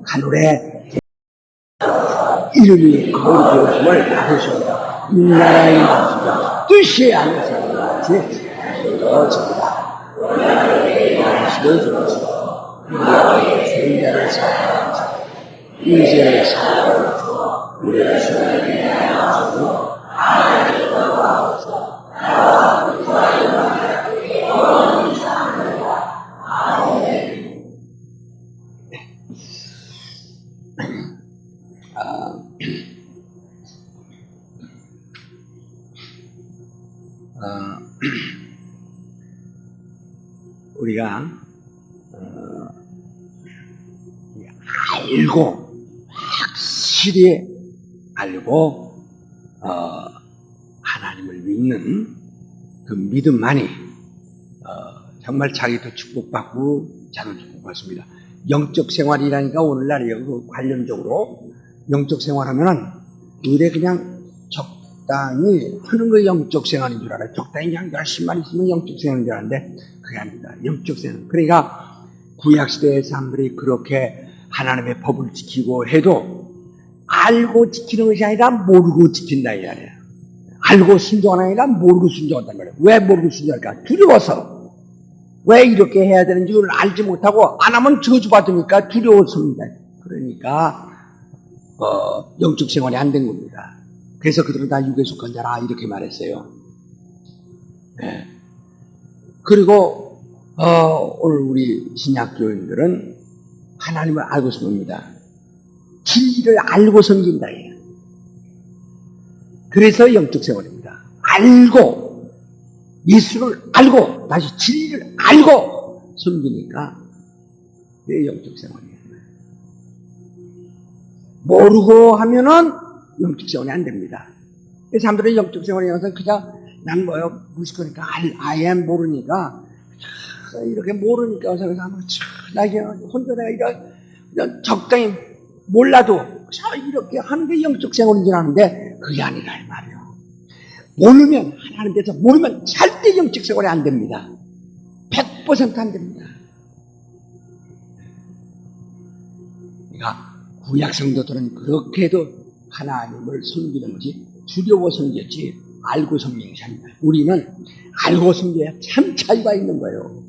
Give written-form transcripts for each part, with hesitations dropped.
하늘에 이름이 거룩함을 받으셨다. 이 나라의 말씀과 뜻이 하늘에서 같이 이루어집니다. 시를 주시고 죄인자를 사하지 이제를 사하고 우리를 주님께 하시고 우리가 알고 확실히 알고 하나님을 믿는 그 믿음만이 정말 자기도 축복받고 자도 축복받습니다. 영적 생활이라니까 오늘날 그 관련적으로 영적 생활하면은 의뢰 그냥 적당히 하는 거 영적 생활인 줄 알아요. 적당히 그냥 열심히만 있으면 영적 생활인 줄 알았는데 그게 아닙니다. 영적 생활. 그러니까 구약시대의 사람들이 그렇게 하나님의 법을 지키고 해도 알고 지키는 것이 아니라 모르고 지킨다 이 말이에요. 알고 순종하는 게 아니라 모르고 순종한단 말이에요. 왜 모르고 순종할까? 두려워서. 왜 이렇게 해야 되는지를 알지 못하고 안 하면 저주받으니까 두려워서입니다. 그러니까 영적 생활이 안 된 겁니다. 그래서 그들은 다 육에 속한 자라 이렇게 말했어요. 네. 그리고 오늘 우리 신약교인들은 하나님을 알고 섬깁니다. 진리를 알고 섬긴다. 그래서 영적 생활입니다. 알고 예수를 알고 다시 진리를 알고 섬기니까 그게 영적 생활이에요. 모르고 하면은 영적 생활이 안 됩니다. 그래서 사람들은 영적 생활이어서 그냥 난 뭐요 무식하니까 아예 모르니까 이렇게 모르니까 생각하면 나 혼자 내가 이런 적당히 몰라도 이렇게 하는 게 영적 생활인 줄 아는데 그게 아니라 이 말이에요. 모르면 하나님 데서 모르면 절대 영적 생활이 안 됩니다. 100% 안 됩니다. 그러니까 구약 성도들은 그렇게 해도 하나님을 섬기는 것이 두려워 섬겼지 알고 섬기는 것이 아닙니다. 우리는 알고 섬겨야 참 차이가 있는 거예요.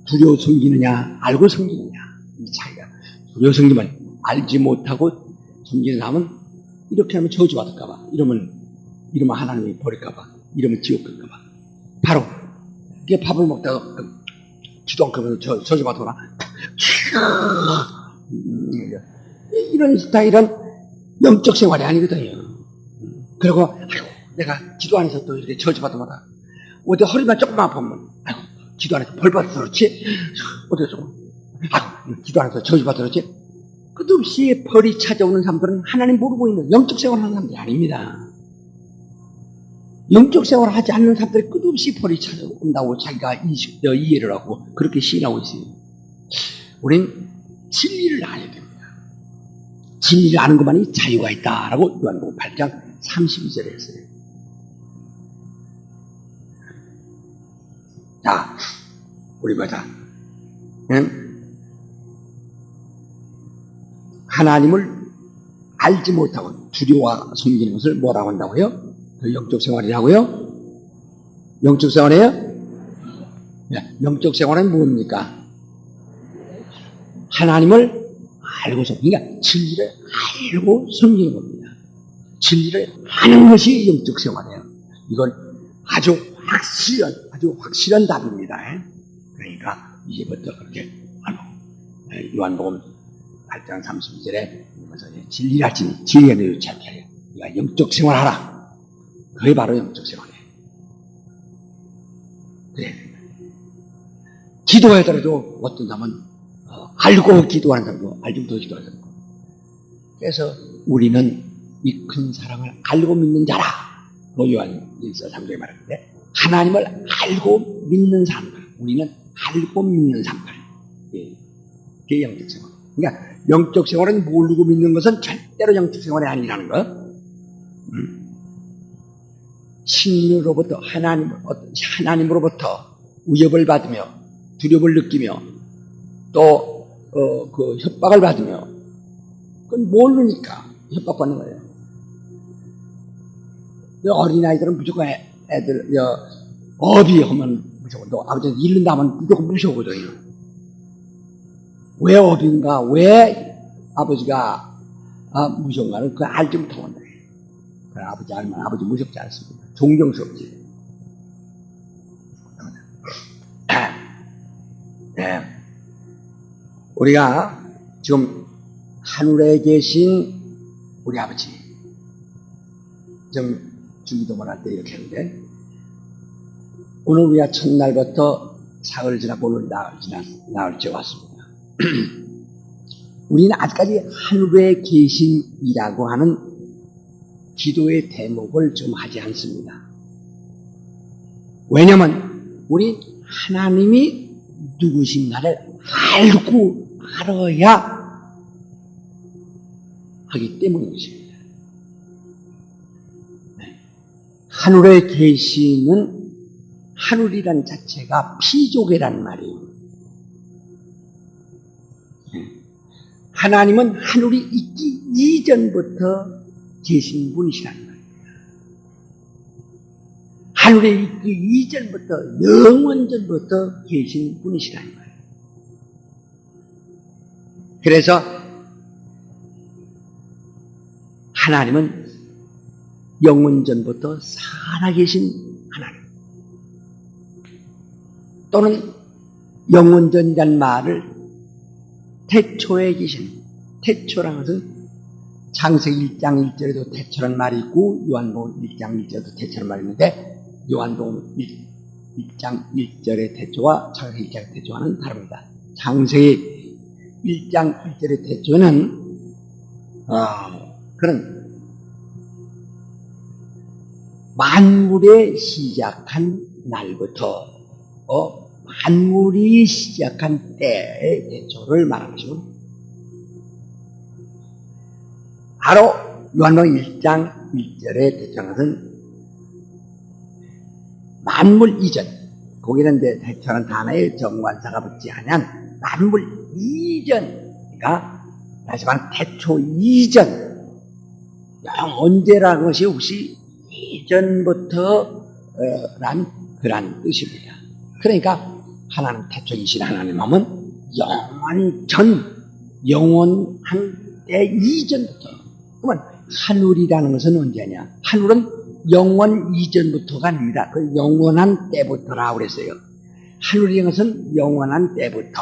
두려워 섬기느냐 알고 섬기느냐 이 차이가. 두려워 섬기면 알지 못하고 섬기는 사람은 이렇게 하면 저주받을까봐 이러면 하나님이 버릴까봐 이러면 지옥 갈까봐 바로 이게 밥을 먹다가 기도 안 하면 저주받거나 이런 스타일은 영적 생활이 아니거든요. 그리고 아이고 내가 기도 안에서 또 이렇게 저주받으마다 어디 허리만 조금만 아프면 아이고 기도 안에서 벌 받아서 그렇지 어디서 아이고 기도 안에서 저주받아서 그렇지. 끝없이 벌이 찾아오는 사람들은 하나님 모르고 있는 영적 생활을 하는 사람들이 아닙니다. 영적 생활을 하지 않는 사람들이 끝없이 벌이 찾아온다고 자기가 이해를 하고 그렇게 시인하고 있어요. 우린 진리를 알아야 됩니다. 진리를 아는 것만이 자유가 있다라고 요한복음 8장 32절에 했어요. 자, 우리 보자. 하나님을 알지 못하고 두려워 섬기는 것을 뭐라고 한다고요? 그 영적 생활이라고요? 영적 생활이에요? 네, 영적 생활은 뭡니까? 하나님을 알고 섬기는, 그러니까 진리를 알고 섬기는 겁니다. 진리를 아는 것이 영적 생활이에요. 이건 아주 확실한 답입니다. 그러니까 이제부터 그렇게 요한복음 8장 32절에 진리라 진리가 너희 찾게 하여 네가 영적 생활하라. 그게 바로 영적 생활이에요. 네. 기도하더라도 어떤 사람은 알고 기도하는 사람도 알지 못하고 기도하는 사람도. 그래서 우리는 이 큰 사랑을 알고 믿는 자라. 요한 1서 3절에 말하는데 하나님을 알고 믿는 사람들. 우리는 알고 믿는 사람들. 예. 그게 영적 생활. 그러니까 영적 생활은 모르고 믿는 것은 절대로 영적 생활이 아니라는 거. 신으로부터 하나님으로부터 위협을 받으며 두려움을 느끼며 또 그 협박을 받으면, 그건 모르니까 협박받는 거예요. 어린아이들은 무조건 애들, 어비 하면 무조건, 너 아버지한테 잃는다 하면 무조건 무서워거든요. 왜 어비인가, 왜 아버지가 무서운가를 그걸 알지 못하고 한다. 그래, 아버지 알면 아버지 무섭지 않습니다. 존경스럽지. 네. 우리가 지금 하늘에 계신 우리 아버지, 좀 주기도문 할 때 이렇게 하는데, 오늘 우리가 첫날부터 사흘 지나고 오늘 나흘째 왔습니다. 우리는 아직까지 하늘에 계신이라고 하는 기도의 대목을 좀 하지 않습니다. 왜냐면 우리 하나님이 누구신가를 알고 알아야 하기 때문인 것입니다. 하늘에 계시는, 하늘이란 자체가 피조계란 말이에요. 하나님은 하늘이 있기 이전부터 계신 분이시란 말이에요. 하늘에 있기 이전부터, 영원전부터 계신 분이시란 말이에요. 그래서 하나님은 영원전부터 살아계신 하나님, 또는 영원전이란 말을 태초에 계신, 태초라는 것은 창세기 1장 1절에도 태초란 말이 있고 요한복음 1장 1절에도 태초란 말이 있는데, 요한복음 1장 1절의 태초와 창세기 1장의 태초와는 다릅니다. 창세기 1장 1절의 태초는 그런 만물의 시작한 날부터 만물이 시작한 때의 태초를 말하는 것이고, 바로 요한복음 1장 1절의 태초는 것은 만물 이전, 거기는 이제 태초라는 단어에 정관사가 붙지 않은 만물 이전, 그러니까 다시 말하면 태초 이전, 언제라는 것이 혹시 이전부터 란 그런 뜻입니다. 그러니까 하나님, 태초이신 하나님 하면 영원 전, 영원한 때 이전부터. 그러면 하늘이라는 것은 언제냐? 하늘은 영원 이전부터가 아닙니다. 그 영원한 때부터라고 그랬어요. 하늘이라는 것은 영원한 때부터.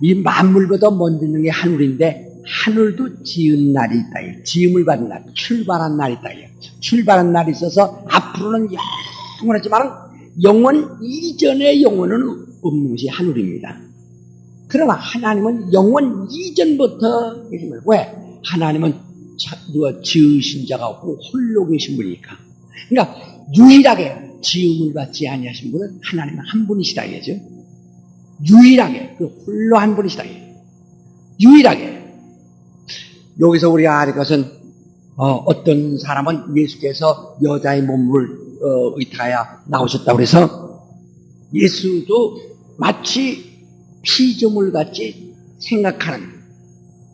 이 만물보다 먼저 있는 게 하늘인데, 하늘도 지은 날이 있다. 지음을 받은 날, 출발한 날이 있다. 출발한 날이 있어서 앞으로는 영원하지만 영원 이전의 영원은 없는 것이 하늘입니다. 그러나 하나님은 영원 이전부터 계신 거예요. 왜? 하나님은 누가 지으신 자가 없고 홀로 계신 분이니까. 그러니까 유일하게 지음을 받지 아니하신 분은 하나님은 한 분이시다 이거죠. 유일하게, 그 홀로 한 분이시다. 유일하게. 여기서 우리가 알 것은 어떤 사람은 예수께서 여자의 몸을 의탁하여 나오셨다고 해서 예수도 마치 피조물 같이 생각하는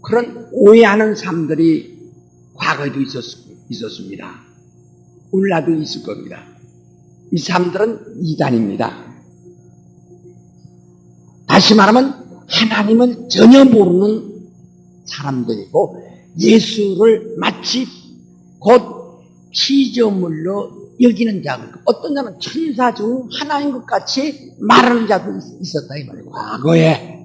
그런 오해하는 사람들이 과거에도 있었습니다. 오늘날도 있을 겁니다. 이 사람들은 이단입니다. 다시 말하면 하나님을 전혀 모르는 사람들이고, 예수를 마치 곧 피조물로 여기는 자, 어떤 자는 천사 중 하나인 것 같이 말하는 자도 있었다 이 말이에요. 과거에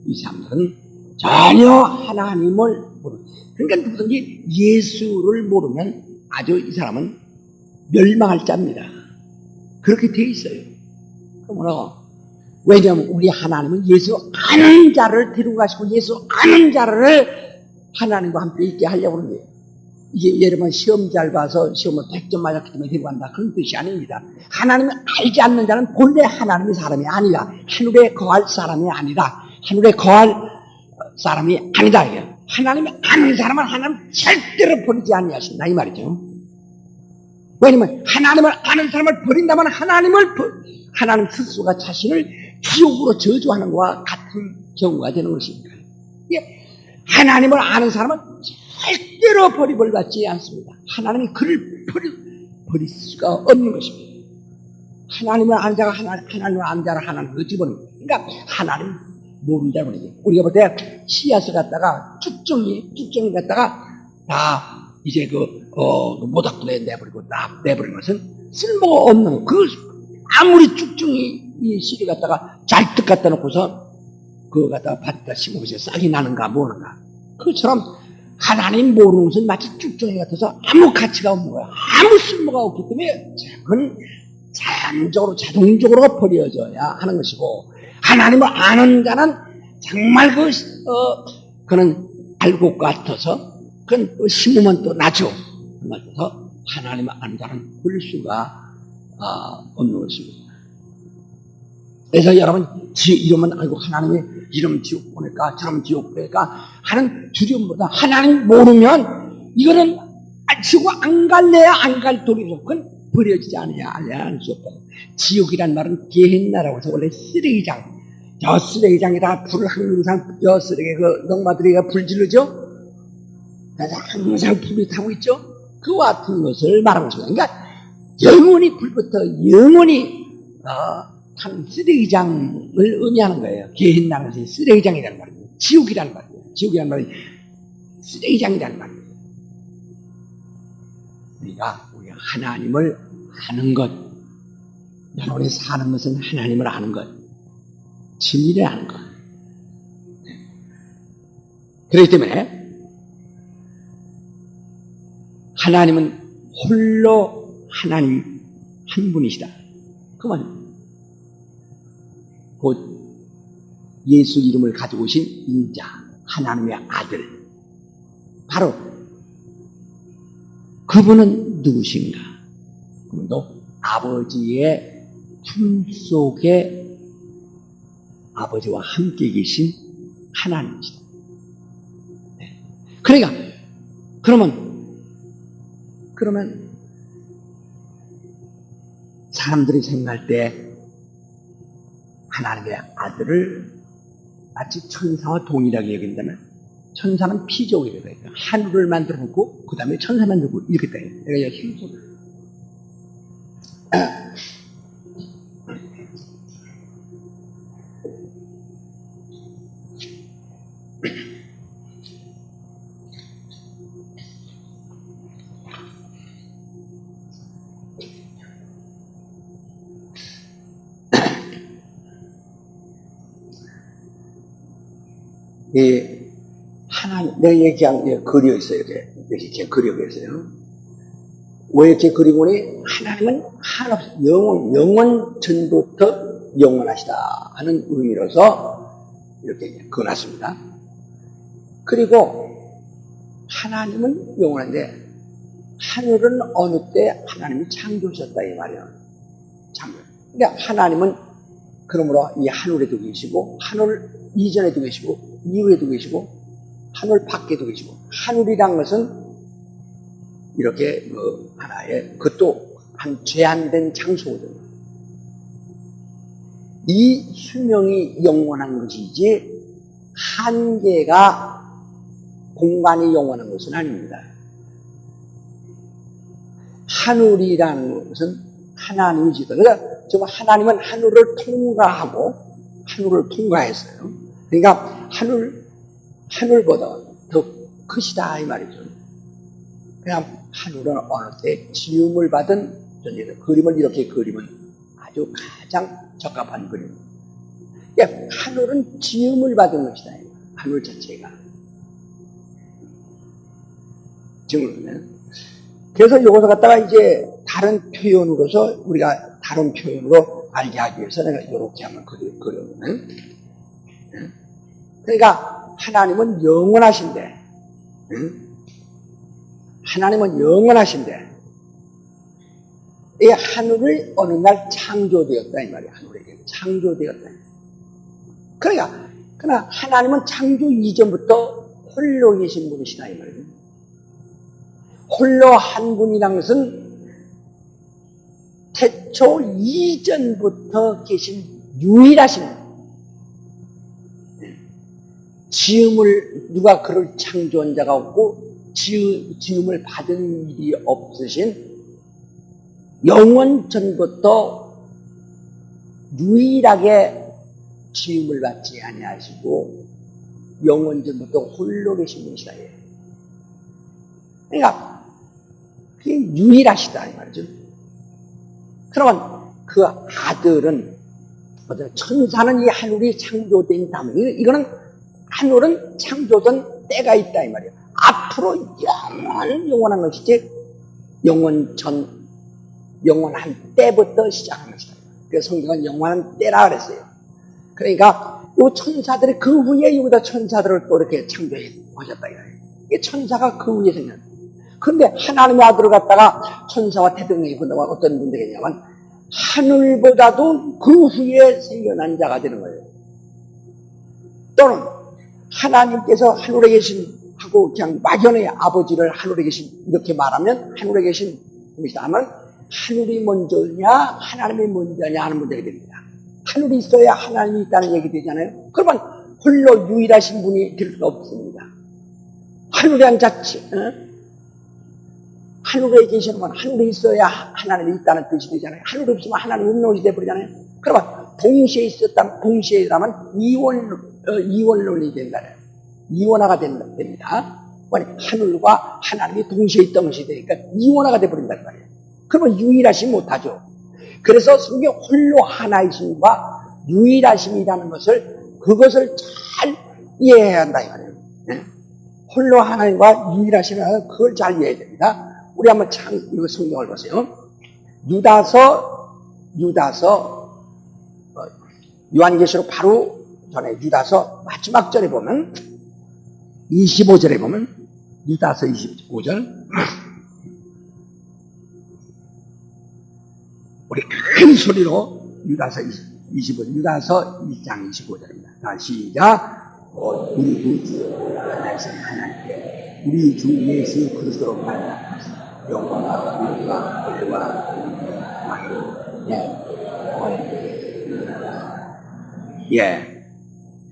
이 사람들은 전혀 하나님을 모르는, 그러니까 누구든지 예수를 모르면 아주 이 사람은 멸망할 자입니다. 그렇게 돼 있어요. 그러므로 왜냐하면 우리 하나님은 예수 아는 자를 데리고 가시고 예수 아는 자를 하나님과 함께 있게 하려고 하는 거예요. 이게 예를 들면 시험 잘 봐서 시험을 100점 맞았기 때문에 데리고 간다, 그런 뜻이 아닙니다. 하나님을 알지 않는 자는 본래 하나님의 사람이 아니라, 하늘에 거할 사람이 아니라, 하늘에 거할 사람이 아니다. 이게. 하나님을 아는 사람은 하나님 절대로 버리지 아니하신다 이 말이죠. 왜냐면 하나님을 아는 사람을 버린다면 하나님 스스로가 자신을 지옥으로 저주하는 것과 같은 경우가 되는 것입니다. 하나님을 아는 사람은 절대로 버림을 받지 않습니다. 하나님이 그를 버릴 수가 없는 것입니다. 하나님을 아는 자가 하나님을 아는 자를 하나님으로 집어넣는 거예요. 그러니까 하나님 모르는 자를 보내지. 우리가 볼 때 씨앗을 갖다가 쭉정이 갖다가 다 이제 모닥불에 내버리고 딱 내버린 것은 쓸모가 없는 거. 아무리 쭉정이 이 씨를 갖다가 잘뜻 갖다 놓고서 그거 갖다가 밭에다 심어보세요. 싹이 나는가 뭐는가. 그처럼 하나님 모르는 것은 마치 쭉정이 같아서 아무 가치가 없는 거야. 아무 쓸모가 없기 때문에 그건 자동적으로 버려져야 하는 것이고, 하나님을 아는 자는 정말 그는 알고 같아서 그건 심으면 또 나죠. 그래서 하나님을 아는 자는 버릴 수가 없는 것입니다. 그래서 여러분 이러면 아이고 하나님이 이러면 지옥 보낼까 저러면 지옥 보낼까 하는 두려움보다 하나님 모르면 이거는 지옥 안 갈래야 안 갈 도리죠. 그건 버려지지 않아야 할 수 없다. 지옥이란 말은 게헨나라고 해서 원래 쓰레기장, 저 쓰레기장에다가 불을 항상 저 쓰레기 농마들이가 불 지르죠. 그래서 항상 불이 타고 있죠. 그와 같은 것을 말하고 있습니다. 그러니까 영원히 불부터 영원히 탄 쓰레기장을 의미하는 거예요. 게헨나라는 것이 쓰레기장이라는 말이에요. 지옥이라는 말이에요. 지옥이라는 말이 쓰레기장이라는 말이에요. 그러니까 우리가 하나님을 아는 것, 여러분이 사는 것은 하나님을 아는 것, 진리를 아는 것. 그렇기 때문에 하나님은 홀로 하나님 한 분이시다. 그만 곧 예수 이름을 가지고 오신 인자, 하나님의 아들. 바로 그분은 누구신가? 그분도 아버지의 품 속에 아버지와 함께 계신 하나님이시다. 그러니까 그러면 사람들이 생각할 때 하나님의 아들을 마치 천사와 동일하게 여긴다면, 천사는 피조이다. 하늘을 만들어 놓고 그 다음에 천사 만들고 이렇게 돼요. 내가 여기 하나님, 내가 얘기한 그려 있어요. 이렇게 그려 있어요. 왜 이렇게 그리고 보니 하나님은 한없이 영원 전부터 영원하시다 하는 의미로서 이렇게 그어놨습니다. 그리고 하나님은 영원한데 하늘은 어느 때 하나님이 창조하셨다 이 말이에요. 창조. 그러니까 하나님은 그러므로 이 하늘에도 계시고 하늘 이전에도 계시고 이후에도 계시고 하늘 밖에도 계시고, 하늘이란 것은 이렇게 하나의 그것도 한 제한된 장소거든요. 이 수명이 영원한 것이지 한계가 공간이 영원한 것은 아닙니다. 하늘이라는 것은 하나님이 지었다. 그러니까 정말 하나님은 하늘을 통과했어요. 그러니까 하늘보다 더 크시다 이 말이죠. 그냥 하늘은 어느 때 지음을 받은 존재다. 그림을 이렇게 그리면 아주 가장 적합한 그림. 그러니까 하늘은 지음을 받은 것이다. 하늘 자체가. 지금 그래서 이것을 갖다가 이제 다른 표현으로서 우리가 다른 표현으로 알게 하기 위해서 내가 이렇게 한번 그려보면, 그러니까 하나님은 영원하신데, 하나님은 영원하신데, 이 하늘이 어느 날 창조되었다 이 말이야. 하늘에게 창조되었다. 그러나 하나님은 창조 이전부터 홀로 계신 분이시다 이 말이야. 홀로 한 분이라는 것은 태초 이전부터 계신 유일하신 분. 누가 그를 창조한 자가 없고 지음을 받은 일이 없으신 영원 전부터 유일하게 지음을 받지 아니하시고 영원 전부터 홀로 계신 분이시다. 그러니까 그게 유일하시다 이 말이죠. 그러면 그 아들은 천사는 이 하늘이 창조된 다음에 이거는 하늘은 창조된 때가 있다 이 말이에요. 앞으로 영원한 것이지 영원한 때부터 시작한 것이다. 그래서 성경은 영원한 때라 그랬어요. 그러니까 이 천사들이 그 후에 여기다 천사들을 또 이렇게 창조하셨다 이거예요. 이게 천사가 그 후에 생겼다. 그런데 하나님의 아들을 갖다가 천사와 태동이 보다가 어떤 분들이 있냐면 하늘보다도 그 후에 생겨난 자가 되는 거예요. 또는 하나님께서 하늘에 계신 하고 그냥 막연히 아버지를 하늘에 계신 이렇게 말하면 하늘에 계신 분이시다 하면 하늘이 먼저냐 하나님이 먼저냐 하는 문제가 됩니다. 하늘이 있어야 하나님이 있다는 얘기 되잖아요. 그러면 홀로 유일하신 분이 될 수가 없습니다. 하늘이란 자체 하늘에 계시는 건 하늘에 있어야 하나님이 있다는 뜻이 되잖아요. 하늘이 없으면 하나님이 없는 것이 되어버리잖아요. 그러면 동시에라면 이원론이 된다. 이원화가 됩니다. 하늘과 하나님이 동시에 있던 것이 되니까 이원화가 되어버린단 말이에요. 그러면 유일하시 못하죠. 그래서 성경 홀로 하나이심과 유일하심이라는 그것을 잘 이해해야 한다 이 말이에요. 홀로 하나님과 유일하심이라는 그걸 잘 이해해야 됩니다. 우리 한번 이거 성경을 보세요. 유다서 요한계시록 바로 전에 유다서 마지막 절에 보면 25절에 보면 유다서 25절 우리 큰 소리로 유다서 25절 유다서 1장 25절입니다. 자, 시작. 우리 주 하나님께 우리 주 예수 그리스도로 말미암아 영광과 위로와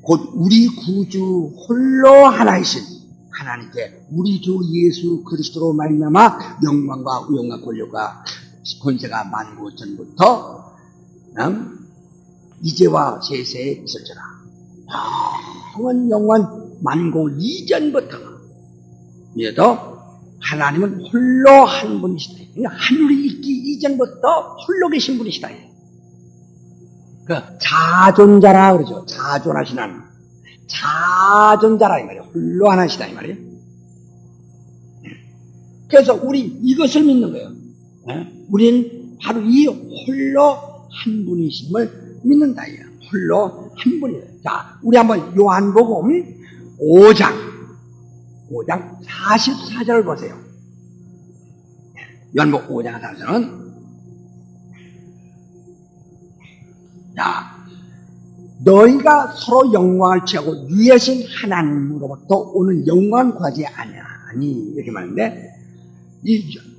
곧 우리 구주 홀로 하나이신 하나님께 우리 주 예수 그리스도로 말미암아 영광과 위엄과 권력과 권세가 만국 전부터 이제와 세세에 있을지라. 영원 만국 이전부터 얘도 하나님은 홀로 한 분이시다. 하늘이 있기 이전부터 홀로 계신 분이시다. 그 자존자라 그러죠. 자존하신 하나님. 자존자라 이 말이에요. 홀로 하나시다 이 말이에요. 그래서 우리 이것을 믿는 거예요. 우리는 바로 이 홀로 한 분이심을 믿는다. 홀로 한 분이에요. 자, 우리 한번 요한복음 5장 44절을 보세요. 요한복음 5장 44절은 자, 너희가 서로 영광을 취하고 유일하신 하나님으로부터 오는 영광을 구하지 아니하니 이렇게 말하는데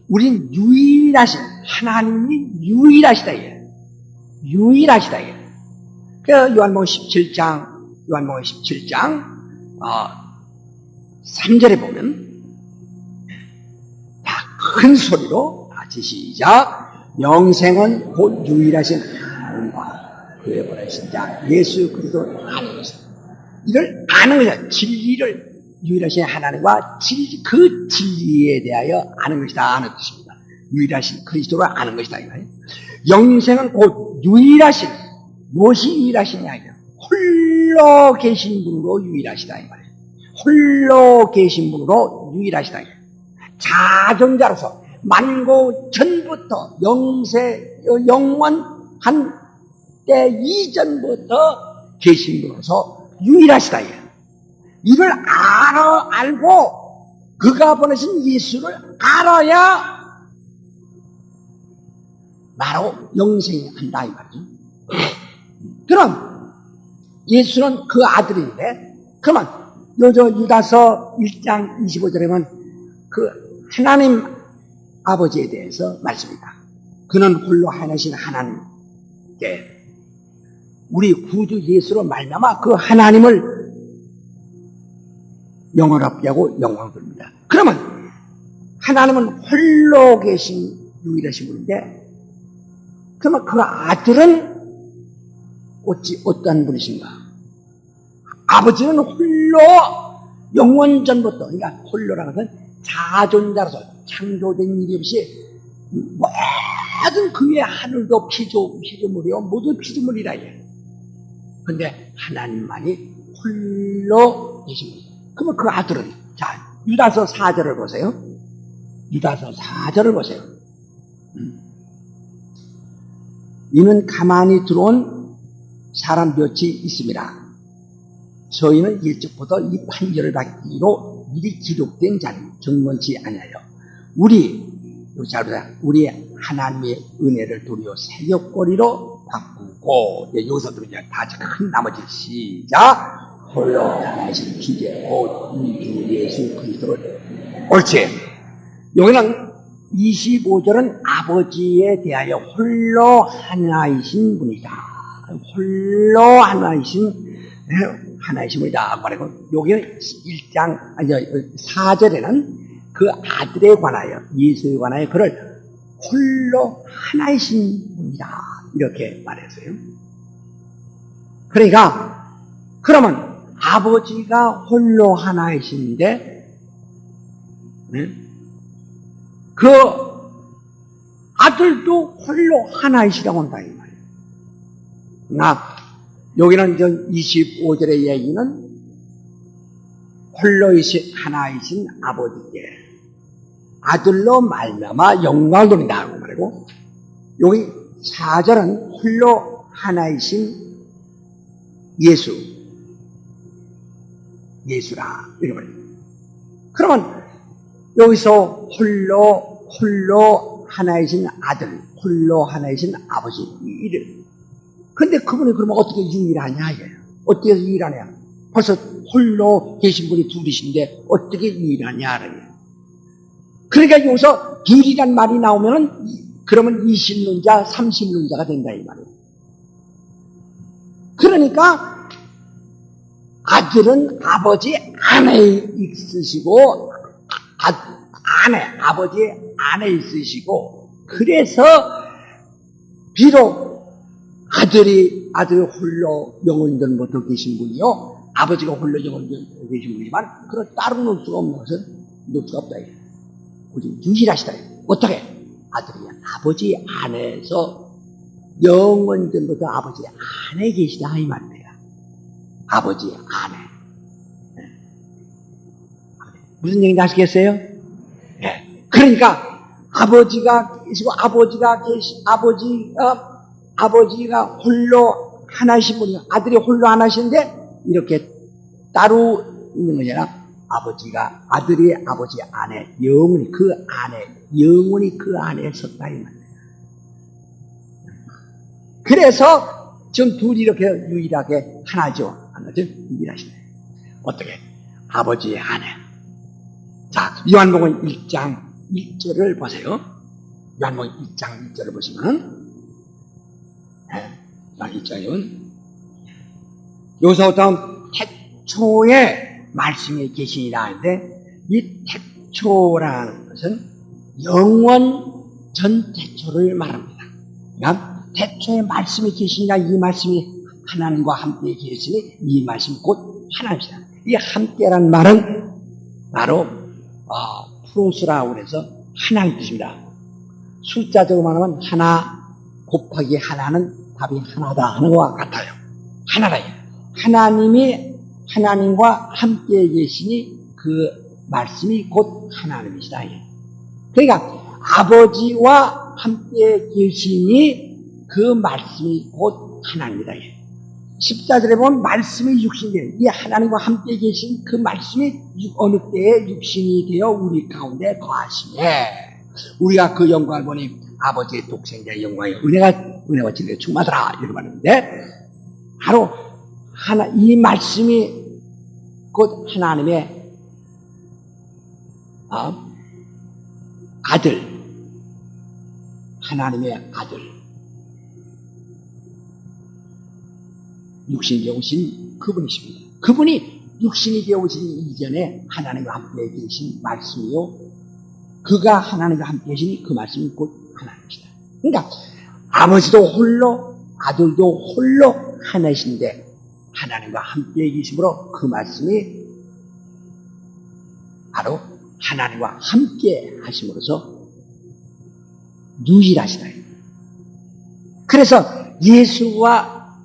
우린 유일하신 하나님이 유일하시다 이게 유일하시다 이게. 그래서 요한복음 17장 3절에 보면 다 큰 소리로 같이 시작. 영생은 곧 유일하신 하나님과 그의 보내신 자 예수 그리스도를 아는 것이다. 이를 아는 것이다. 진리를 유일하신 하나님과 그 진리에 대하여 아는 것이다 하는 뜻입니다. 유일하신 그리스도를 아는 것이다 이거예요. 영생은 곧 유일하신 무엇이 유일하시냐 이거 홀로 계신 분으로 유일하시다 이 말이에요. 홀로 계신 분으로 유일하시다. 자존자로서 만고 전부터 영원한 때 이전부터 계신 분으로서 유일하시다. 이를 알고 그가 보내신 예수를 알아야 바로 영생이 한다 이 말이죠. 그럼 예수는 그 아들인데 그러면 유다서 1장 25절에 보면 그 하나님 아버지에 대해서 말씀입니다. 그는 홀로 하나신 하나님께 우리 구주 예수로 말미암아 그 하나님을 영원롭게 하고 영광 돌립니다. 그러면 하나님은 홀로 계신 유일하신 분인데, 그러면 그 아들은 어떠한 분이신가? 아버지는 홀로 영원전부터, 그러니까 홀로라는 것은 자존자로서 창조된 일이 없이 모든 그 위에 하늘도 피조물이요 모두 피조물이라 해요. 근데 하나님만이 홀로 계신 분이에요. 그러면 그 아들은, 자, 유다서 4절을 보세요. 유다서 4절을 보세요. 이는 가만히 들어온 사람 몇이 있습니다. 저희는 일찍부터 이 판결을 받기로 미리 기록된 자는 경건치 아니하여 우리 하나님의 은혜를 도리어 새벽거리로 바꾸고, 여기서도 이제 다 큰 나머지 시작. 홀로 하나이신 주제 곧 우리 주 예수 그리스도를. 옳지. 여기는 25절은 아버지에 대하여 홀로 하나이신 분이다. 홀로 하나이신 분이다 말하고, 여기는 4절에는 그 아들에 관하여, 예수에 관하여 그를 홀로 하나이신 분이다 이렇게 말했어요. 그러니까 그러면 아버지가 홀로 하나이신데, 그 아들도 홀로 하나이시라고 한다 이 말이에요. 여기는 25절의 얘기는 홀로 하나이신 아버지께 아들로 말미암아 영광을 돌린다고 말이고, 여기 4절은 홀로 하나이신 예수라 이렇게 말이에요. 그러면 여기서 홀로 하나이신 아들, 홀로 하나이신 아버지 이래. 근데 그분이 그러면 어떻게 유일하냐 이거예요. 어떻게 유일하냐? 벌써 홀로 계신 분이 둘이신데 어떻게 유일하냐 그래요. 그러니까 여기서 둘이란 말이 나오면은 그러면 이신론자, 삼신론자가 된다 이 말이에요. 그러니까 아들은 아버지 안에 있으시고, 아버지 안에 있으시고, 그래서 비록 아들이 홀로 영원전부터 계신 분이요, 아버지가 홀로 영원전부터 계신 분이지만 그걸 따로 놓을 수가 없는 것은 놓을 수가 없다. 우리 유일하시다. 어떻게? 아들이 아버지 안에서 영원전부터 아버지 안에 계시다 이 말이에요. 아버지 안에. 무슨 얘기인지 아시겠어요? 네. 그러니까 아버지가 계시고, 아버지가 홀로 하나이신 분이요, 아들이 홀로 하나이신데 이렇게 따로 있는 거잖아. 아들이 아버지 안에 영원히 그 안에 섰다 이 말이에요. 그래서 지금 둘이 이렇게 유일하게 하나죠. 하나죠. 유일하시네. 어떻게? 아버지 안에. 자, 요한복음 1장 1절을 보세요. 요한복음 1장 1절을 보시면, 여기서부터 태초에 말씀이 계시니라 하는데, 이 태초라는 것은 영원 전 태초를 말합니다. 그러니까 태초에 말씀이 계시니라, 이 말씀이 하나님과 함께 계시니 이 말씀이 곧 하나님이다. 이 함께란 말은 바로 프로스라고 해서 하나의 뜻입니다. 숫자적으로 말하면 하나 곱하기 하나는 답이 하나다 하는 것과 같아요. 하나라. 하나님과 함께 계시니 그 말씀이 곧 하나님이시다. 그러니까 아버지와 함께 계시니 그 말씀이 곧 하나님이다. 14절에 보면 말씀이 육신이 되어, 이 하나님과 함께 계신 그 말씀이 어느 때에 육신이 되어 우리 가운데 거하시네. 우리가 그 영광을 보니 아버지의 독생자의 영광이 은혜와 진리에 충만하더라 이렇게 말하는데, 바로 이 말씀이 곧 하나님의 아들, 하나님의 아들, 육신이 오신 그분이십니다. 그분이 육신이 되어오시기 이전에 하나님과 함께 계신 말씀이요. 그가 하나님과 함께 계시니 그 말씀이 곧 하나님이시다. 그러니까 아버지도 홀로 아들도 홀로 하나이신데 하나님과 함께 계심으로 그 말씀이 바로 하나님과 함께 하심으로써 유일하시다. 그래서 예수와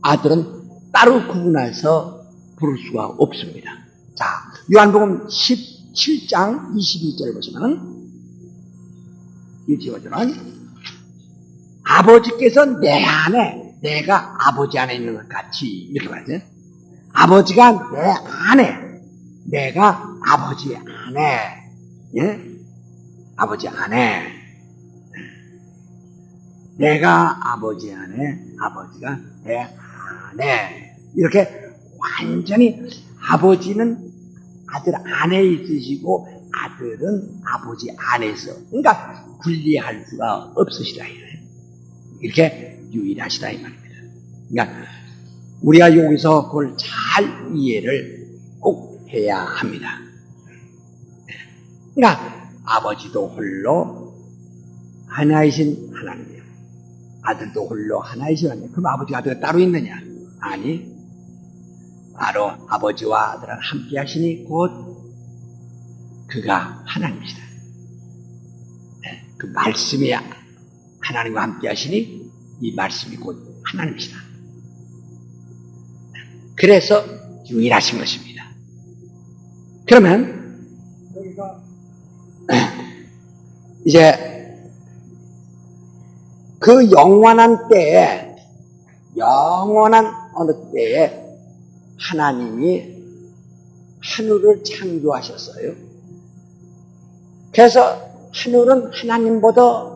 아들은 따로 구분해서 부를 수가 없습니다. 자, 요한복음 17장 22절을 보시면 이 지어주는 아버지께서 내 안에 내가 아버지 안에 있는 것 같이 이렇게 말하죠. 아버지가 내 안에 내가 아버지 안에 예? 아버지 안에 내가 아버지 안에 아버지가 내 안에 이렇게 완전히 아버지는 아들 안에 있으시고 아들은 아버지 안에서 그러니까 분리할 수가 없으시다 이렇게 유일하시다 이 말입니다. 그러니까 우리가 여기서 그걸 잘 이해를 꼭 해야 합니다. 그러니까 아버지도 홀로 하나이신 하나님이요. 아들도 홀로 하나이신 하나님. 그럼 아버지와 아들이 따로 있느냐? 아니. 바로 아버지와 아들은 함께 하시니 곧 그가 하나님이시다. 그 말씀이 하나님과 함께 하시니 이 말씀이 곧 하나님이시다. 그래서 유일하신 것입니다. 그러면 이제 그 영원한 때에 영원한 어느 때에 하나님이 하늘을 창조하셨어요. 그래서 하늘은 하나님보다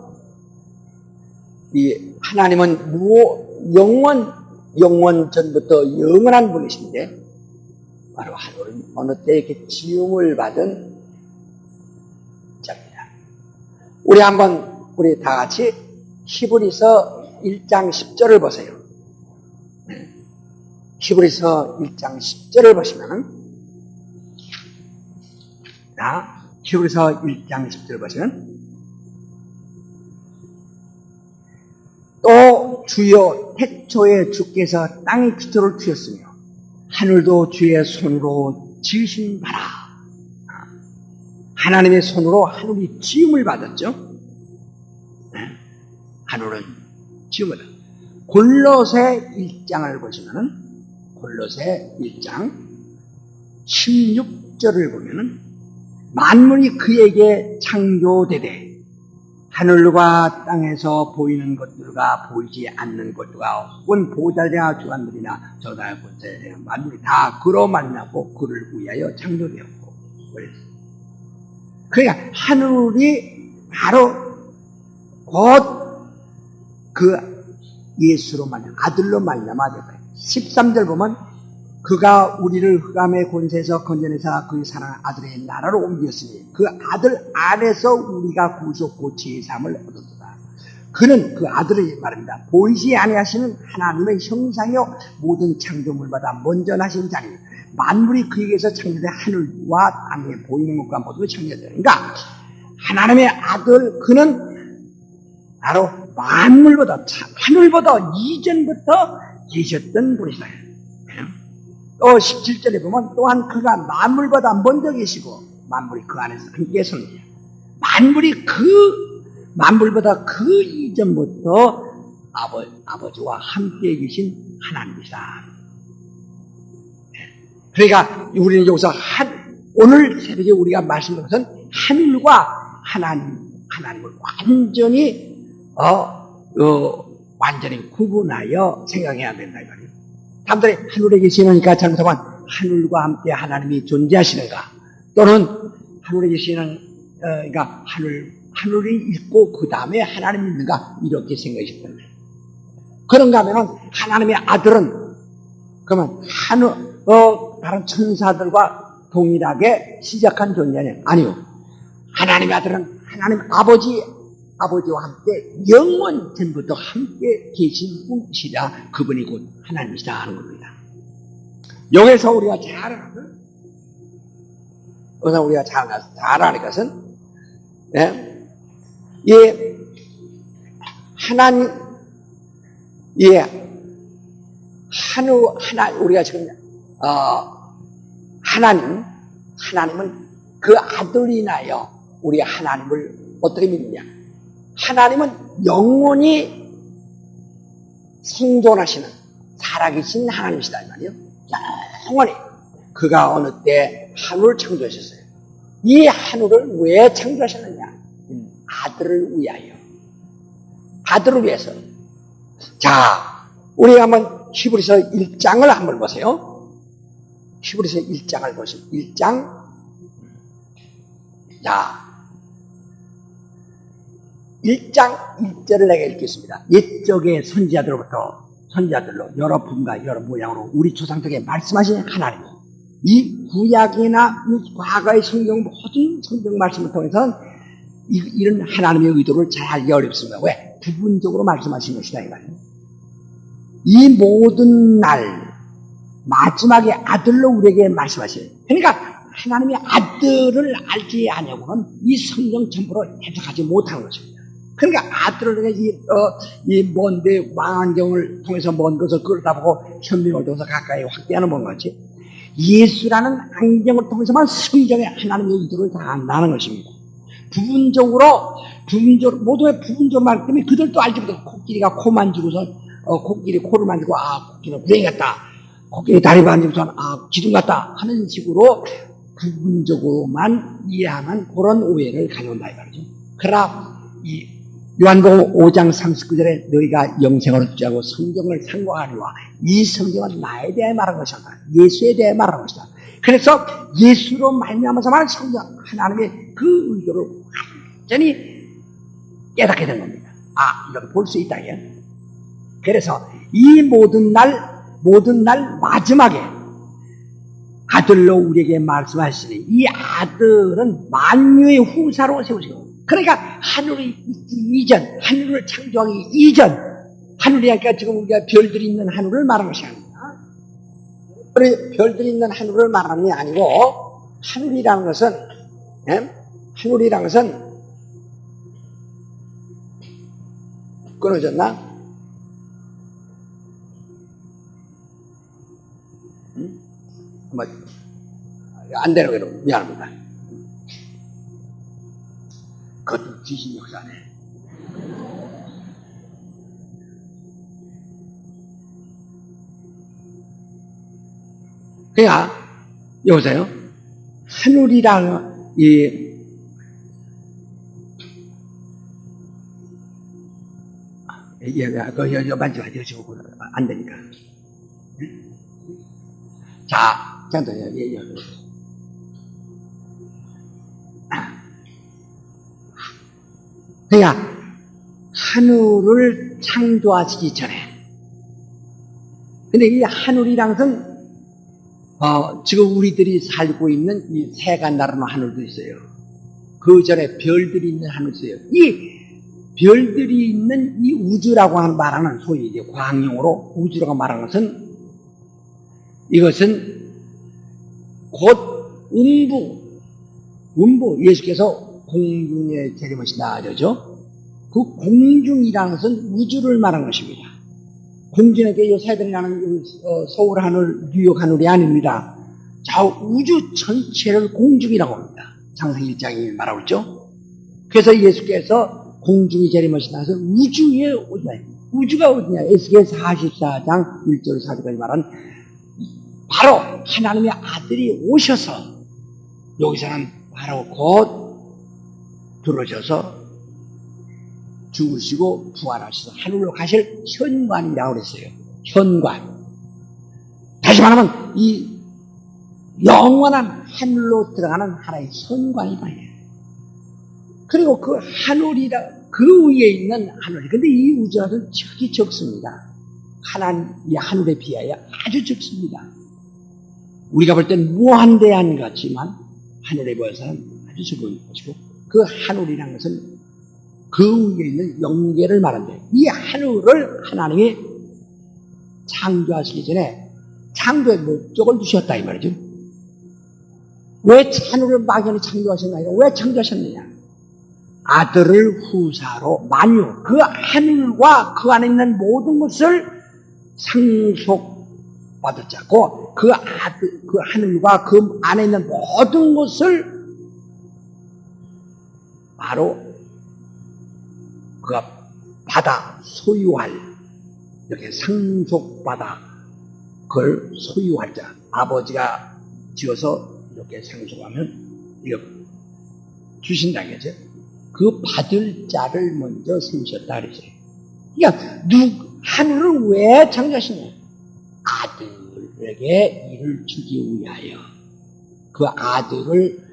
이 하나님은 영원 전부터 영원한 분이신데 바로 하늘은 어느 때 이렇게 지음을 받은 자입니다. 우리 다 같이 히브리서 1장 10절을 보세요. 히브리서 1장 10절을 보시면 히브리서 1장 10절을 보시면 또 주여 태초에 주께서 땅의 기초를 트였으며 하늘도 주의 손으로 지으신 바라. 하나님의 손으로 하늘이 지음을 받았죠. 하늘은 지음을 받았죠. 골로새 1장을 보시면은 골로새 1장 16절을 보면은 만물이 그에게 창조되되 하늘과 땅에서 보이는 것들과 보이지 않는 것들과 혹은 보좌자나 주관들이나 저다 권세나 만물이 다 그로 만나고 그를 위하여 창조되었고 그러니까 하늘이 바로 곧 그 예수로 말미암아 아들로 말미암아 될 거예요. 13절 보면 그가 우리를 흑암의 권세에서 건져내사 그의 사랑하는 아들의 나라로 옮겼으니 그 아들 안에서 우리가 구속고 제삼을 얻었다. 그는 그 아들의 말입니다. 보이지 아니하시는 하나님의 형상이요 모든 창조물마다 먼저 나신 자니 만물이 그에게서 창조된 하늘과 땅에 보이는 것과 모두 창조되다. 그러니까 하나님의 아들 그는 바로 만물보다 하늘보다 이전부터 계셨던 분이다. 또 17절에 보면 또한 그가 만물보다 먼저 계시고 만물이 그 안에서 함께 섭니다. 만물보다 그 이전부터 아버지와 함께 계신 하나님이다. 그러니까 우리는 여기서 오늘 새벽에 우리가 말씀드린 것은 하늘과 하나님을 완전히 구분하여 생각해야 된다 이 말이에요. 사람들이 하늘에 계시니까 잘못하면 하늘과 함께 하나님이 존재하시는가 또는 하늘에 계시는 그러니까 하늘이 있고 그 다음에 하나님이 있는가 이렇게 생각하셨단 말이에요. 그런가 하면 하나님의 아들은 그러면 다른 천사들과 동일하게 시작한 존재냐? 아니요. 하나님의 아들은 하나님 아버지와 함께 영원 전부터 함께 계신 분이시라 그분이 곧 하나님이시다 하는 겁니다. 여기서 우리가 잘 아는, 여기서 우리가 잘 아는 것은, 예, 예, 하나님, 예, 우리가 지금, 하나님은 그 아들로 인하여 우리 하나님을 어떻게 믿느냐. 하나님은 영원히 생존하시는 살아계신 하나님이시다 이 말이에요. 영원히. 그가 어느 때 하늘을 창조하셨어요. 이 하늘을 왜 창조하셨느냐. 아들을 위하여. 아들을 위해서. 자, 우리 한번 히브리서 1장을 한번 보세요. 히브리서 1장을 보시면 1장. 자, 1장 1절을 내가 읽겠습니다. 옛적의 선지자들로 여러 품과 여러 모양으로 우리 조상들에게 말씀하신 하나님, 이 구약이나 이 과거의 성경 모든 성경 말씀을 통해서는 이런 하나님의 의도를 잘 알기 어렵습니다. 왜? 부분적으로 말씀하신 것이다 이 말이에요. 이 모든 날 마지막에 아들로 우리에게 말씀하시는, 그러니까 하나님의 아들을 알지 아니하고는 이 성경 전부로 해석하지 못하는 것입니다. 그러니까 아들을 이 먼데 망원경을 통해서 먼 것을 끌다보고 현명을 통해서 가까이 확대하는 건 것이 예수라는 안경을 통해서만 성경의 하나님의 의도를 다 안다는 것입니다. 부분적으로 모두의 부분적으로 말하기 때문에 그들도 알지 못하고 코끼리가 코 만지고서 코끼리 코를 만지고 코끼리는 구덩이 같다. 코끼리 다리 만지고서 기둥 같다 하는 식으로 부분적으로만 이해하면 그런 오해를 가져온다 이 말이죠. 그러나 이 요한복음 5장 39절에 너희가 영생을 얻지 않고 성경을 상고하니와 이 성경은 나에 대해 말한 것이다. 예수에 대해 말한 것이다. 그래서 예수로 말미암아서만 성경 하나님의 그 의도를 완전히 깨닫게 된 겁니다. 이렇게 볼 수 있다. 그래서 이 모든 날 마지막에 아들로 우리에게 말씀하시니 이 아들은 만유의 후사로 세우시고, 그러니까 하늘이 있기 이전, 하늘을 창조하기 이전, 하늘이니까 지금 우리가 별들이 있는 하늘을 말하는 것이 아닙니다. 별들이 있는 하늘을 말하는 게 아니고, 하늘이라는 것은 끊어졌나? 안 되는 거로 미안합니다. 그것도 지신 역사네. 그러니까 여보세요. 하늘이랑 만지 마시고 안 되니까. 자, 잠깐 그러니까 하늘을 창조하시기 전에, 근데 이 하늘이란 것은 지금 우리들이 살고 있는 이 세간나라는 하늘도 있어요. 그 전에 별들이 있는 하늘도 있어요. 이 별들이 있는 이 우주라고 말하는, 소위 이제 광용으로 우주라고 말하는 것은, 이것은 곧 음부, 예수께서 공중에 재림하신다 그러죠. 그 공중이라는 것은 우주를 말하는 것입니다. 공중에게 요 새들이라는 서울 하늘, 뉴욕 하늘이 아닙니다. 우주 전체를 공중이라고 합니다. 창세기 1장이 말하고 있죠. 그래서 예수께서 공중이 재림하신다 해서 우주에 어디냐, 우주가 어디냐, 에스겔 44장 1절 4절까지 말한 바로 하나님의 아들이 오셔서 여기서는 바로 곧 들어져서 죽으시고 부활하셔서 하늘로 가실 현관이라고 그랬어요. 현관. 다시 말하면 이 영원한 하늘로 들어가는 하나의 현관이 말이에요. 그리고 그 하늘이라, 그 위에 있는 하늘이, 근데 이 우주는 적이 적습니다. 이 하늘에 비하여 아주 적습니다. 우리가 볼 땐 무한대한 같지만 하늘에 비해서는 아주 적은 것이고, 그 하늘이라는 것은 그 위에 있는 영계를 말한대요. 이 하늘을 하나님이 창조하시기 전에 창조의 목적을 주셨다 이 말이죠. 왜 하늘을 막연히 창조하셨나? 왜 창조하셨느냐? 아들을 후사로 만유, 그 하늘과 그 안에 있는 모든 것을 상속받을 자고, 그 하늘과 그 안에 있는 모든 것을 바로 그가 받아 소유할, 이렇게 상속받아 그걸 소유할 자, 아버지가 지어서 이렇게 상속하면 이거 주신다겠죠. 그 받을 자를 먼저 세우셨다 그러죠. 그러니까 하늘을 왜 창조하시냐? 아들에게 일을 주기 위하여 그 아들을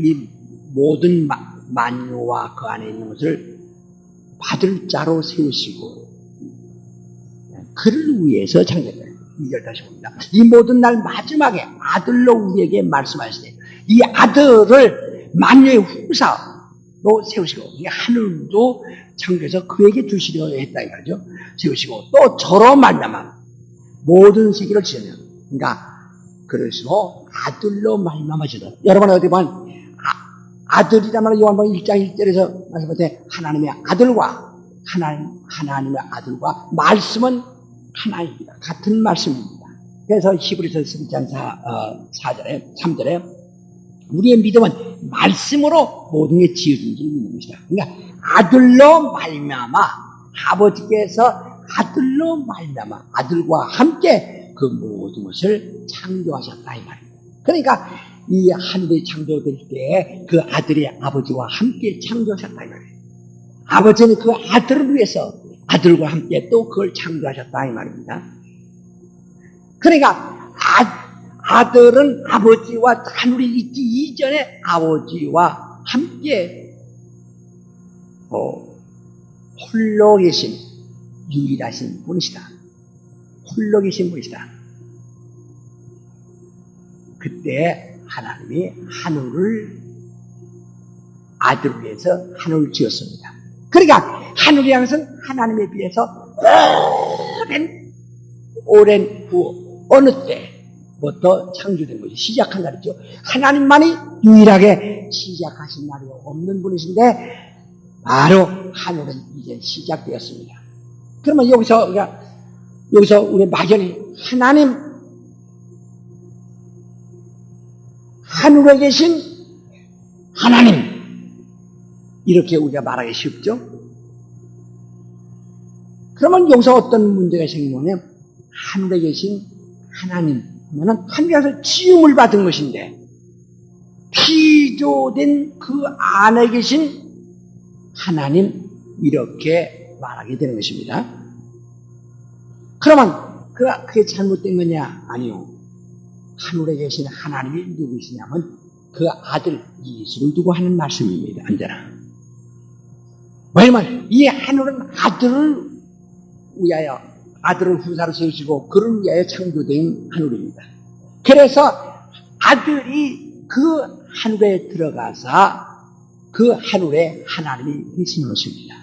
이 모든 만유와 그 안에 있는 것을 받을 자로 세우시고 그를 위해서 창조했다. 2절 다시 봅니다. 이 모든 날 마지막에 아들로 우리에게 말씀하시네. 이 아들을 만유의 후사로 세우시고, 이 하늘도 창조해서 그에게 주시려 했다 이거죠. 세우시고 또 저로 말미암아 모든 세계를 지으며, 그러니까 그러시고 아들로 말미암아 주다. 여러분 어디 보면 아들이란 말은 요한복음 1장 1절에서 말씀할 때 하나님의 아들과 하나님의 아들과 말씀은 하나입니다. 같은 말씀입니다. 그래서 히브리서 12장 4절에 3절에 우리의 믿음은 말씀으로 모든 게 지어진 줄 믿는 것이다. 그러니까 아들로 말미암아, 아버지께서 아들로 말미암아 아들과 함께 그 모든 것을 창조하셨다 이 말입니다. 그러니까 이 하늘이 창조될 때 그 아들이 아버지와 함께 창조하셨다 이 말이에요. 아버지는 그 아들을 위해서 아들과 함께 또 그걸 창조하셨다 이 말입니다. 그러니까 아들은 아버지와 하늘이 있기 이전에 아버지와 함께 홀로 계신 유일하신 분이시다. 홀로 계신 분이시다. 그때 하나님이 하늘을 아들을 위해서 하늘을 지었습니다. 그러니까 하늘이라는 것은 하나님에 비해서 오랜 후 어느 때부터 창조된 것이 시작한 날이죠. 하나님만이 유일하게 시작하신 날이 없는 분이신데 바로 하늘은 이제 시작되었습니다. 그러면 여기서 우리 막연히 하늘에 계신 하나님 이렇게 우리가 말하기 쉽죠? 그러면 여기서 어떤 문제가 생기냐면 하늘에 계신 하나님 하면은 하늘에서 지음을 받은 것인데 피조된 그 안에 계신 하나님 이렇게 말하게 되는 것입니다. 그러면 그게 잘못된 거냐? 아니요. 하늘에 계신 하나님이 누구시냐면 그 아들 예수를 두고 하는 말씀입니다. 언제나. 왜냐면 이 하늘은 아들을 위하여 아들을 후사로 세우시고 그를 위하여 창조된 하늘입니다. 그래서 아들이 그 하늘에 들어가서 그 하늘에 하나님이 계시는 것입니다.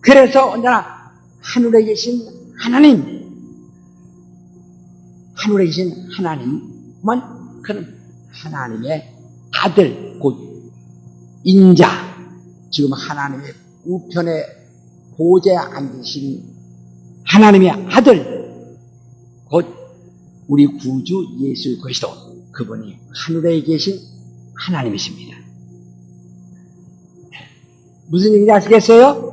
그래서 언제나 하늘에 계신 하나님, 하늘에 계신 하나님은 그는 하나님의 아들, 곧 인자, 지금 하나님의 우편에 보좌에 앉으신 하나님의 아들, 곧 우리 구주 예수 그리스도, 그분이 하늘에 계신 하나님이십니다. 무슨 얘기인지 아시겠어요?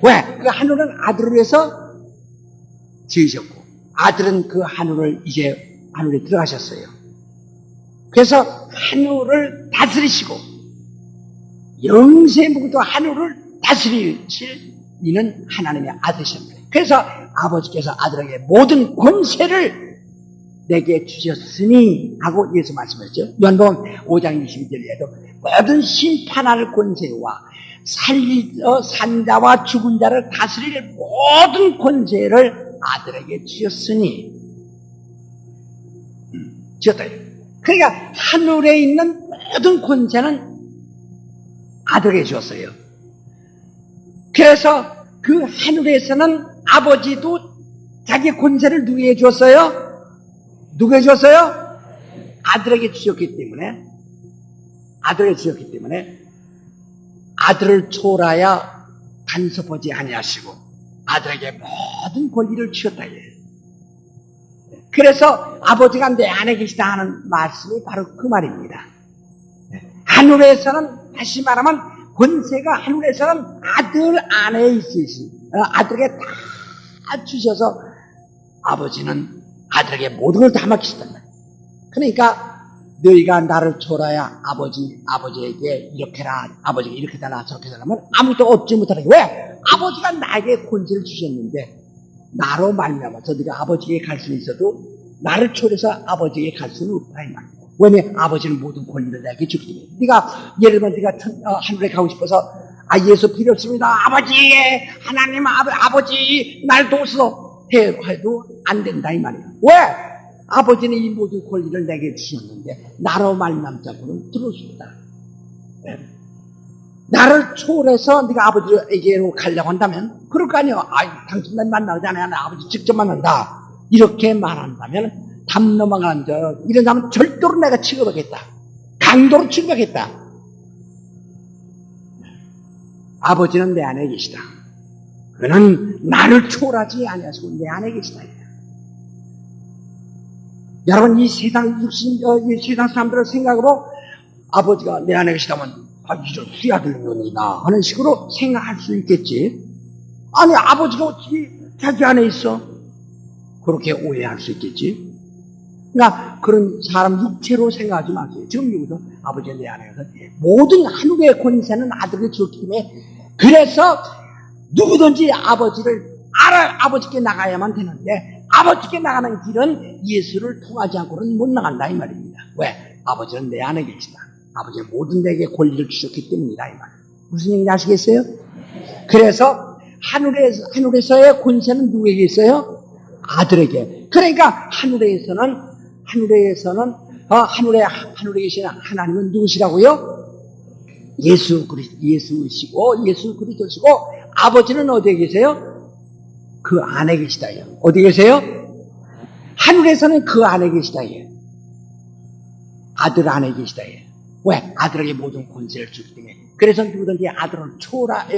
왜? 그 하늘은 아들을 위해서 지으셨고 아들은 그 하늘을 이제 하늘에 들어가셨어요. 그래서 하늘을 다스리시고 영생부터 하늘을 다스리실 이는 하나님의 아들이십니다. 그래서 아버지께서 아들에게 모든 권세를 내게 주셨으니 하고 예수 말씀하셨죠. 요한복음 5장 22절에도 모든 심판할 권세와 산 자와 죽은 자를 다스릴 모든 권세를 아들에게 주셨으니 주셨다. 그러니까 하늘에 있는 모든 권세는 아들에게 주었어요. 그래서 그 하늘에서는 아버지도 자기의 권세를 누구에게 주었어요? 누구에게 주었어요? 아들에게 주셨기 때문에, 아들에게 주셨기 때문에 아들을 초월하여 간섭하지 아니하시고 아들에게 모든 권리를 주셨다. 그래서 아버지가 내 안에 계시다 하는 말씀이 바로 그 말입니다. 하늘에서는, 다시 말하면 권세가 하늘에서는 아들 안에 있으시, 아들에게 다 주셔서 아버지는 아들에게 모든 걸 다 맡기셨단 말이에요. 그러니까 너희가 나를 초월하여 아버지에게 이렇게 해라, 아버지에게 이렇게 해라, 저렇게 해라면 아무도 얻지 못하는 게, 왜? 아버지가 나에게 권세를 주셨는데 나로 말미암아서 네가 아버지에게 갈 수는 있어도 나를 초월해서 아버지에게 갈 수는 없다 이 말이야. 왜냐면 아버지는 모든 권리를 나에게 주기 때문에. 네가 예를 들면 네가 하늘에 가고 싶어서 예수 필요 없습니다, 아버지, 하나님 아버지 날 도우소 해도 안 된다 이 말이야. 왜? 아버지는 이 모든 권리를 내게 주셨는데 나로 말미암자고는 들을 수 없다. 나를 초월해서 네가 아버지에게로 가려고 한다면 그럴 거 아니에요. 당신 날 만나지 않아야 나 아버지 직접 만난다 이렇게 말한다면 담 넘어가는 이런 사람은 절대로 내가 취급하겠다, 강도로 취급하겠다. 아버지는 내 안에 계시다. 그는 나를 초월하지 아니하시고 내 안에 계시다. 여러분, 이 세상 사람들의 생각으로 아버지가 내 안에 계시다면 이런 후야들면이나 하는 식으로 생각할 수 있겠지. 아니, 아버지가 어떻게 자기 안에 있어? 그렇게 오해할 수 있겠지. 그러니까 그런 사람 육체로 생각하지 마세요. 지금 여기서 아버지가 내 안에 있어서 모든 하늘의 권세는 아들에게 주었기 때문에, 그래서 누구든지 아버지께 나가야만 되는데 아버지께 나가는 길은 예수를 통하지 않고는 못 나간다 이 말입니다. 왜? 아버지는 내 안에 계시다. 아버지는 모든 내게 권리를 주셨기 때문이다 이 말이에요. 무슨 얘기인지 아시겠어요? 그래서 하늘에서의 권세는 누구에게 있어요? 아들에게. 그러니까 하늘에서는 하늘에 계신 하나님은 누구시라고요? 예수 그리스도시고 아버지는 어디에 계세요? 그 안에 계시다요. 어디 계세요? 하늘에서는 그 안에 계시다요. 아들 안에 계시다요. 왜? 아들에게 모든 권세를 주기 때문에. 그래서 누구든지 아들을 초월할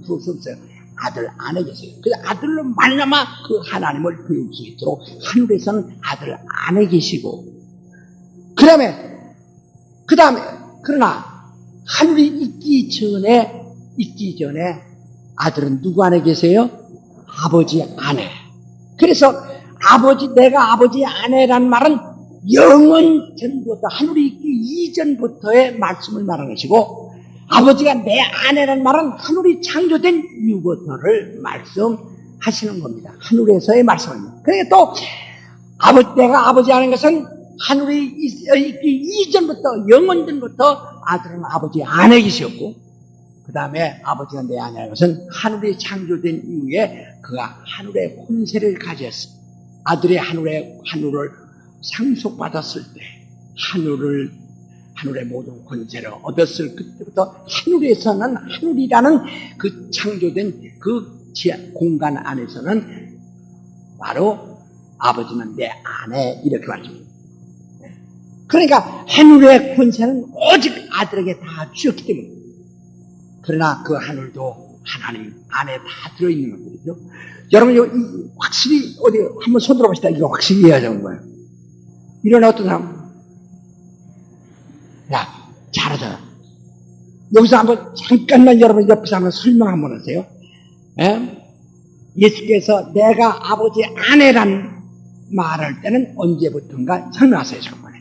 수 없어요. 아들 안에 계세요. 그래서 아들로 말미암아 그 하나님을 배울 수 있도록 하늘에서는 아들 안에 계시고, 그 다음에 그러나 하늘이 있기 전에 아들은 누구 안에 계세요? 아버지 안에. 그래서 내가 아버지 안에란 말은 영원 전부터, 하늘이 있기 이전부터의 말씀을 말하는 것이고, 아버지가 내 안에란 말은 하늘이 창조된 이후부터를 말씀하시는 겁니다. 하늘에서의 말씀입니다. 그러니까 또 내가 아버지 안에 것은 하늘이 있기 이전부터, 영원 전부터 아들은 아버지 안에 계셨고, 그 다음에 아버지가 내 안에 것은 하늘이 창조된 이후에 그가 하늘의 권세를 가졌습니다. 아들이 하늘을 상속받았을 때 하늘의 모든 권세를 얻었을 그때부터 하늘에서는, 하늘이라는 그 창조된 그 공간 안에서는 바로 아버지는 내 안에, 이렇게 말합니다. 그러니까 하늘의 권세는 오직 아들에게 다 주었기 때문에. 그러나 그 하늘도 하나님 안에 다 들어있는 것들이죠. 여러분, 확실히 어디 한번 손 들어봅시다. 이거 확실히 이해하자는 거예요. 이런 어떤 사람, 야, 잘하잖아. 여기서 한번 잠깐만 여러분 옆에서 한번 설명 한번 하세요. 예수께서 내가 아버지 안에란 말할 때는 언제부턴가 설명하세요. 잠깐만.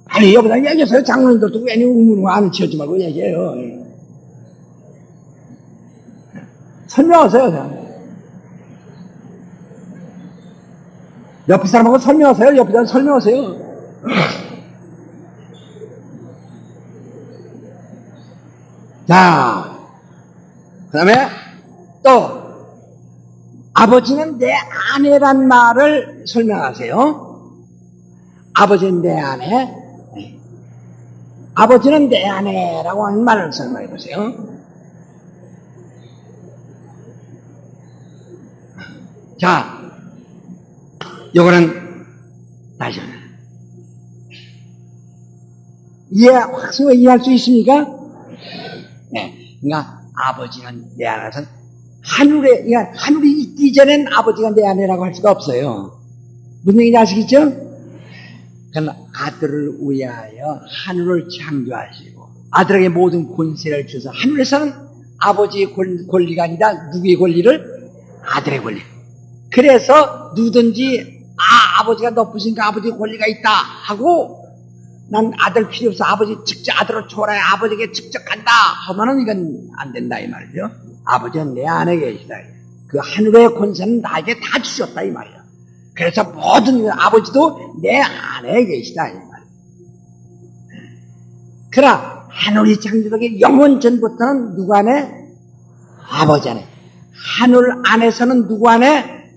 아니, 여기다 얘기하세요. 장로님들도 괜히 우물우 안 치우지 말고 얘기해요. 설명하세요. 옆에 사람하고 설명하세요. 옆에 사람 설명하세요. 자, 그 다음에 또 아버지는 내 아내란 말을 설명하세요. 아버지는 내 아내, 아버지는 내 아내라고 하는 말을 설명해 보세요. 자, 요거는 다시 이해할 수 있습니까? 네. 그러니까 아버지는 내 안에서 그러니까 하늘이 있기 전엔 아버지가 내 안에라고 할 수가 없어요. 무슨 얘기인지 아시겠죠? 그러나 아들을 위하여 하늘을 창조하시고 아들에게 모든 권세를 주셔서 하늘에서는 아버지의 권리가 아니라 누구의 권리를? 아들의 권리. 그래서 누구든지 아버지가 높으시니까 아버지의 권리가 있다 하고 난 아들 필요 없어 아버지 직접 아들을 초월해 아버지에게 직접 간다 하면은 이건 안 된다 이 말이죠. 아버지는 내 안에 계시다. 그 하늘의 권세는 나에게 다 주셨다 이 말이야. 그래서 모든 아버지도 내 안에 계시다 이 말이야. 그러나 하늘이 창조되기 영원 전부터는 누구 안에? 아버지 안에. 하늘 안에서는 누구 안에?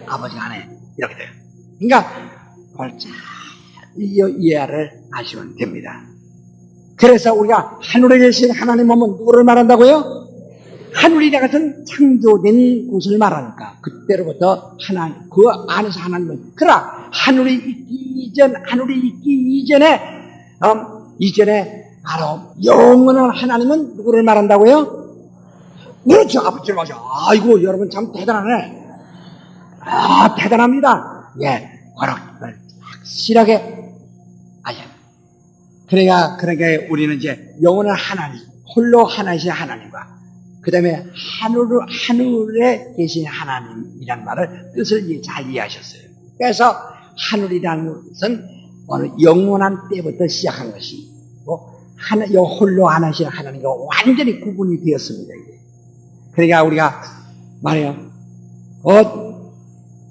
아버지 안에. 이렇게 돼요. 그러니까 그걸 잘 이해를 하시면 됩니다. 그래서 우리가 하늘에 계신 하나님 오면 누구를 말한다고요? 하늘이라 것은 창조된 곳을 말하니까 그때로부터 하나님 그 안에서 하나님은 그러나 하늘이 있기 이전에 바로 영원한 하나님은 누구를 말한다고요? 그렇죠. 아버지를 말하죠. 아이고 여러분 참 대단하네. 대단합니다. 예, 그걸 확실하게 그러니까 우리는 이제 영원한 하나님 홀로 하나이신 하나님과 그 다음에 하늘에 계신 하나님이란 말을 뜻을 잘 이해하셨어요. 그래서 하늘이라는 것은 어느 영원한 때부터 시작한 것이고 홀로 하나이신 하나님과 완전히 구분이 되었습니다. 그러니까 우리가 말해요.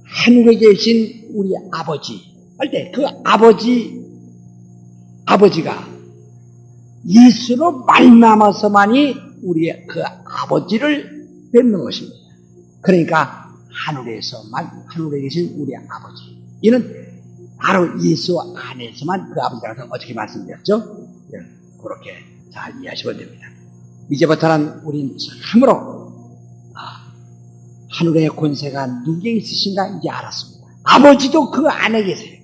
하늘에 계신 우리 아버지 할 때 그 아버지가 예수로 말미암아서만이 우리의 그 아버지를 뵙는 것입니다. 그러니까 하늘에 계신 우리 아버지 이는 바로 예수 안에서만 그 아버지라서 어떻게 말씀드렸죠? 네, 그렇게 잘 이해하시면 됩니다. 이제부터는 우리는 참으로 하늘의 권세가 누구에 있으신가 이제 알았습니다. 아버지도 그 안에 계세요.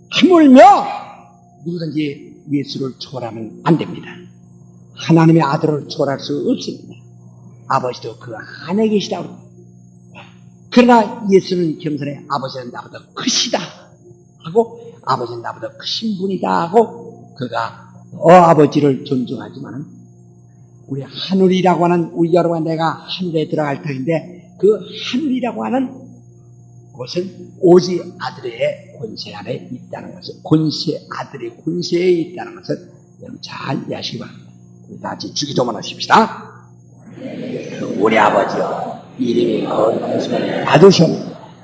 하물며 누구든지 예수를 초월하면 안 됩니다. 하나님의 아들을 초월할 수 없습니다. 아버지도 그 안에 계시다고. 그러나 예수는 겸손해 아버지는 나보다 크시다 하고 아버지는 나보다 크신 분이다 하고 그가 아버지를 존중하지만은 우리 하늘이라고 하는 우리 여러분 내가 하늘에 들어갈 터인데 그 하늘이라고 하는 것은 오직 아들의 권세 안에 있다는 것을 아들의 권세에 있다는 것을 여러분 잘 이해하시기 바랍니다. 우리 다 같이 주기도만 하십시다. 우리 아버지여 이름이 거룩하심을 받으시오.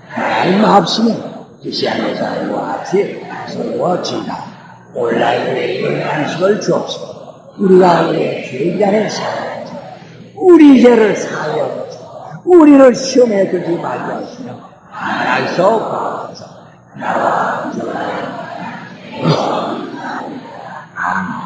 하나님 마옵시며 뜻이 안에서 하나님과 같이 서로워지이다. 온라인에 이런 안식을 주옵시고 우리가 우리의 죄인들을 사하옵소서. 우리 죄를 사하옵소서. 우리를 시험에 들지 말게 하시며 하나님께서 구하옵소서. 나와 주의 아멘.